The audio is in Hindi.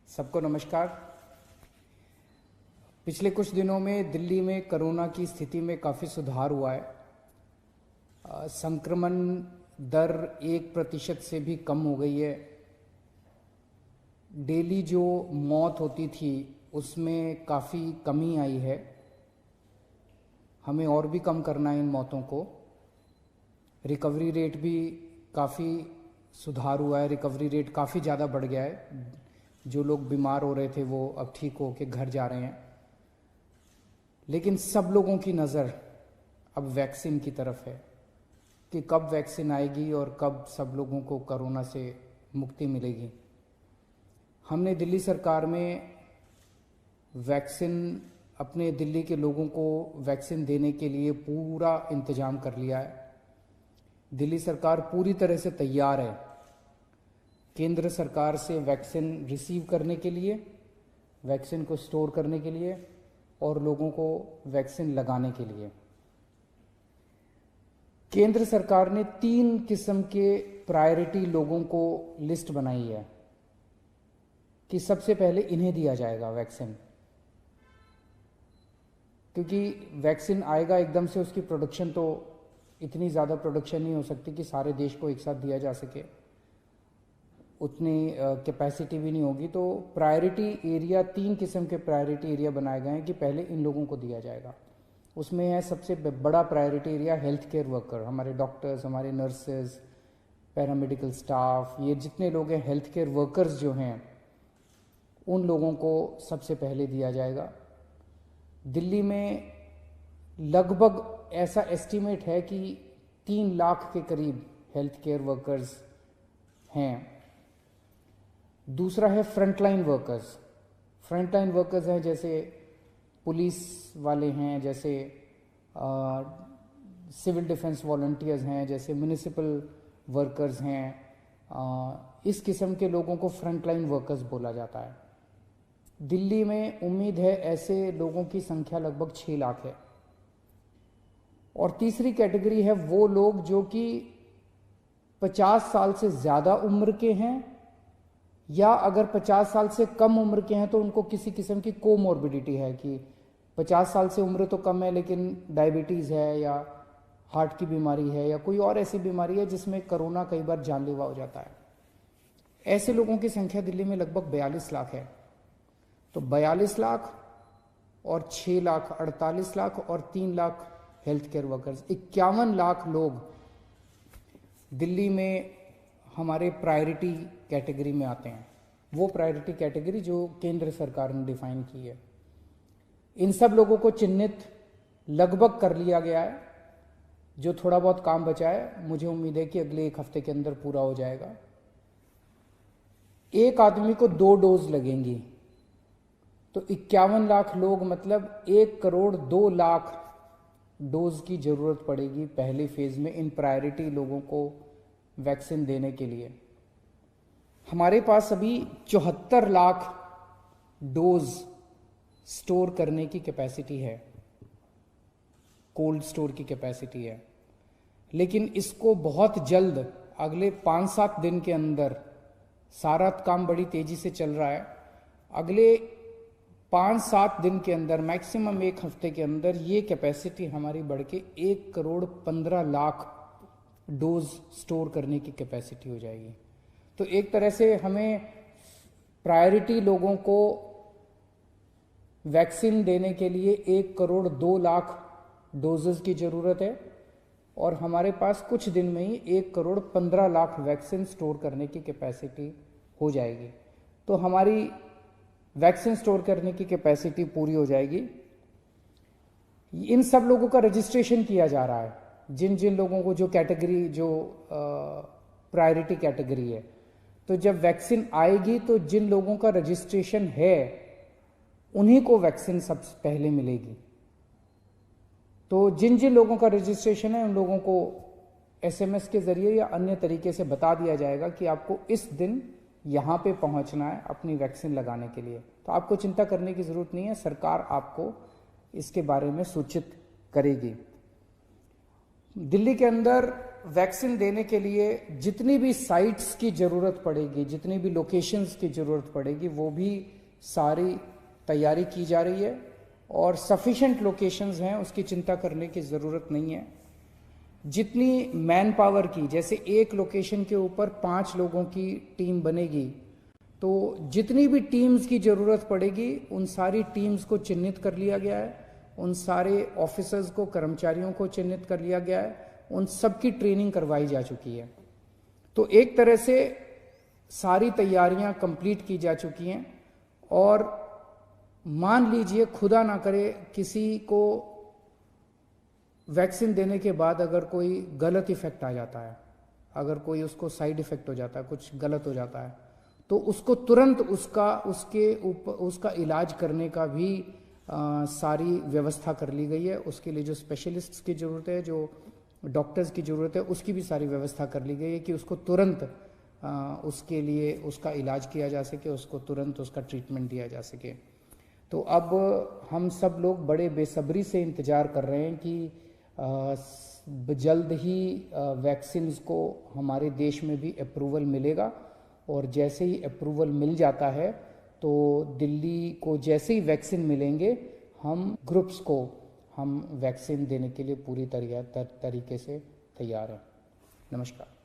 सबको नमस्कार। पिछले कुछ दिनों में दिल्ली में कोरोना की स्थिति में काफ़ी सुधार हुआ है। संक्रमण दर 1% से भी कम हो गई है। डेली जो मौत होती थी उसमें काफ़ी कमी आई है। हमें और भी कम करना है इन मौतों को। रिकवरी रेट भी काफ़ी सुधार हुआ है। रिकवरी रेट काफ़ी ज़्यादा बढ़ गया है। जो लोग बीमार हो रहे थे वो अब ठीक हो के घर जा रहे हैं। लेकिन सब लोगों की नज़र अब वैक्सीन की तरफ है कि कब वैक्सीन आएगी और कब सब लोगों को कोरोना से मुक्ति मिलेगी। हमने दिल्ली सरकार में वैक्सीन अपने दिल्ली के लोगों को वैक्सीन देने के लिए पूरा इंतजाम कर लिया है। दिल्ली सरकार पूरी तरह से तैयार है केंद्र सरकार से वैक्सीन रिसीव करने के लिए, वैक्सीन को स्टोर करने के लिए और लोगों को वैक्सीन लगाने के लिए। केंद्र सरकार ने 3 किस्म के प्रायोरिटी लोगों को लिस्ट बनाई है कि सबसे पहले इन्हें दिया जाएगा वैक्सीन, क्योंकि वैक्सीन आएगा एकदम से, उसकी प्रोडक्शन तो इतनी ज़्यादा प्रोडक्शन नहीं हो सकती कि सारे देश को एक साथ दिया जा सके, उतनी कैपेसिटी भी नहीं होगी। तो प्रायोरिटी एरिया, 3 किस्म के प्रायोरिटी एरिया बनाए गए हैं कि पहले इन लोगों को दिया जाएगा। उसमें है सबसे बड़ा priority area health care worker, हमारे डॉक्टर्स, हमारे नर्सेज, पैरामेडिकल स्टाफ, ये जितने लोग हैं हेल्थ केयर वर्कर्स जो हैं उन लोगों को सबसे पहले दिया जाएगा। दिल्ली में लगभग ऐसा एस्टीमेट है कि 3 लाख के करीब हेल्थ केयर वर्कर्स हैं। दूसरा है फ्रंटलाइन वर्कर्स। फ्रंटलाइन वर्कर्स हैं जैसे पुलिस वाले हैं, जैसे सिविल डिफेंस वॉलंटियर्स हैं, जैसे म्युनिसिपल वर्कर्स हैं। इस किस्म के लोगों को फ्रंटलाइन वर्कर्स बोला जाता है। दिल्ली में उम्मीद है ऐसे लोगों की संख्या लगभग 6 लाख है। और तीसरी कैटेगरी है वो लोग जो कि 50 साल से ज़्यादा उम्र के हैं, या अगर 50 साल से कम उम्र के हैं तो उनको किसी किस्म की कोमॉर्बिडिटी है कि 50 साल से उम्र तो कम है लेकिन डायबिटीज़ है या हार्ट की बीमारी है या कोई और ऐसी बीमारी है जिसमें कोरोना कई बार जानलेवा हो जाता है। ऐसे लोगों की संख्या दिल्ली में लगभग 42 लाख है। तो 42 लाख और 6 लाख 48 लाख और 3 lakh health care workers, 51 lakh लोग दिल्ली में हमारे प्रायोरिटी कैटेगरी में आते हैं। वो प्रायोरिटी कैटेगरी जो केंद्र सरकार ने डिफाइन की है। इन सब लोगों को चिन्हित लगभग कर लिया गया है। जो थोड़ा बहुत काम बचा है मुझे उम्मीद है कि अगले 1 हफ्ते के अंदर पूरा हो जाएगा। एक आदमी को 2 डोज लगेंगी, तो 51 लाख लोग मतलब 1 करोड़ 2 लाख डोज की जरूरत पड़ेगी पहले फेज में इन प्रायोरिटी लोगों को वैक्सीन देने के लिए। हमारे पास अभी 74 लाख डोज स्टोर करने की कैपेसिटी है, कोल्ड स्टोर की कैपेसिटी है। लेकिन इसको बहुत जल्द, अगले 5-7 दिन के अंदर, सारा काम बड़ी तेजी से चल रहा है, अगले 5-7 दिन के अंदर, मैक्सिमम 1 हफ्ते के अंदर ये कैपेसिटी हमारी बढ़ के 1 करोड़ 15 लाख डोज स्टोर करने की कैपेसिटी हो जाएगी। तो एक तरह से हमें प्रायोरिटी लोगों को वैक्सीन देने के लिए 1 करोड़ 2 लाख डोजेस की ज़रूरत है और हमारे पास कुछ दिन में ही 1 करोड़ 15 लाख वैक्सीन स्टोर करने की कैपेसिटी हो जाएगी। तो हमारी वैक्सीन स्टोर करने की कैपेसिटी पूरी हो जाएगी। इन सब लोगों का रजिस्ट्रेशन किया जा रहा है, जिन जिन लोगों को जो कैटेगरी, जो प्रायोरिटी कैटेगरी है। तो जब वैक्सीन आएगी तो जिन लोगों का रजिस्ट्रेशन है उन्हीं को वैक्सीन सबसे पहले मिलेगी। तो जिन जिन लोगों का रजिस्ट्रेशन है उन लोगों को SMS के जरिए या अन्य तरीके से बता दिया जाएगा कि आपको इस दिन यहाँ पे पहुँचना है अपनी वैक्सीन लगाने के लिए। तो आपको चिंता करने की ज़रूरत नहीं है, सरकार आपको इसके बारे में सूचित करेगी। दिल्ली के अंदर वैक्सीन देने के लिए जितनी भी साइट्स की ज़रूरत पड़ेगी, जितनी भी लोकेशंस की ज़रूरत पड़ेगी, वो भी सारी तैयारी की जा रही है और सफिशेंट लोकेशंस हैं, उसकी चिंता करने की ज़रूरत नहीं है। जितनी मैन पावर की, जैसे एक लोकेशन के ऊपर 5 लोगों की टीम बनेगी, तो जितनी भी टीम्स की ज़रूरत पड़ेगी उन सारी टीम्स को चिन्हित कर लिया गया है, उन सारे ऑफिसर्स को, कर्मचारियों को चिन्हित कर लिया गया है, उन सब की ट्रेनिंग करवाई जा चुकी है। तो एक तरह से सारी तैयारियां कंप्लीट की जा चुकी हैं और मान लीजिए खुदा ना करे किसी को वैक्सीन देने के बाद अगर कोई गलत इफेक्ट आ जाता है, अगर कोई उसको साइड इफेक्ट हो जाता है, कुछ गलत हो जाता है, तो उसको तुरंत उसका इलाज करने का भी सारी व्यवस्था कर ली गई है। उसके लिए जो स्पेशलिस्ट्स की ज़रूरत है, जो डॉक्टर्स की ज़रूरत है, उसकी भी सारी व्यवस्था कर ली गई है कि उसको तुरंत उसके लिए उसका इलाज किया जा सके, उसको तुरंत उसका ट्रीटमेंट दिया जा सके। तो अब हम सब लोग बड़े बेसब्री से इंतज़ार कर रहे हैं कि जल्द ही वैक्सीन को हमारे देश में भी अप्रूवल मिलेगा और जैसे ही अप्रूवल मिल जाता है तो दिल्ली को जैसे ही वैक्सीन मिलेंगे, हम ग्रुप्स को हम वैक्सीन देने के लिए पूरी तरीके से तैयार हैं। नमस्कार।